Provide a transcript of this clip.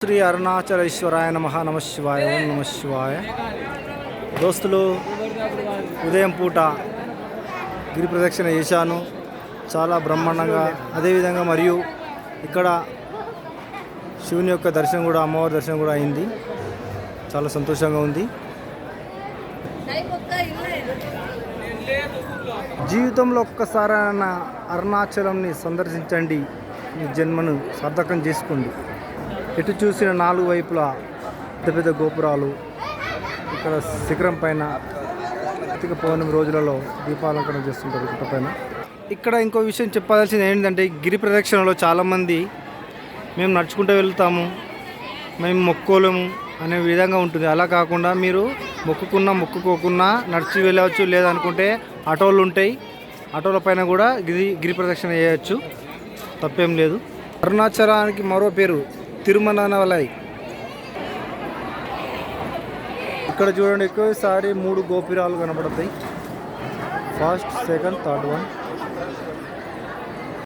శ్రీ అరుణాచలేశ్వరాయ నమః. నమ శివాయ. ఓం నమ శివాయ. దోస్తులు, ఉదయం పూట గిరి ప్రదక్షిణ చేశాను చాలా బ్రహ్మాండంగా. అదేవిధంగా మరియు ఇక్కడ శివుని యొక్క దర్శనం కూడా, అమ్మవారి దర్శనం కూడా అయింది. చాలా సంతోషంగా ఉంది. జీవితంలో ఒక్కసారైన అరుణాచలంని సందర్శించండి. మీ జన్మను సార్థకం చేసుకోండి. ఎటు చూసిన నాలుగు వైపులా పెద్ద పెద్ద గోపురాలు. ఇక్కడ శిఖరం పైన కార్తీక పౌర్ణమి రోజులలో దీపాలంకరణ చేస్తుంటారు గుట్ట పైన. ఇక్కడ ఇంకో విషయం చెప్పాల్సింది ఏంటంటే, గిరి ప్రదక్షిణలో చాలామంది మేము నడుచుకుంటూ వెళ్తాము, మేము మొక్కోలేము అనే విధంగా ఉంటుంది. అలా కాకుండా మీరు మొక్కుకున్నా మొక్కుకోకున్నా నడిచి వెళ్ళవచ్చు. లేదనుకుంటే ఆటోలు ఉంటాయి, ఆటోల పైన కూడా గిరి ప్రదక్షిణ చేయవచ్చు, తప్పేం లేదు. అరుణాచలానికి మరో పేరు తిరుమలై. ఇక్కడ చూడండి, ఎక్కువసారి 3 గోపురాలు కనబడతాయి. First, second, third one.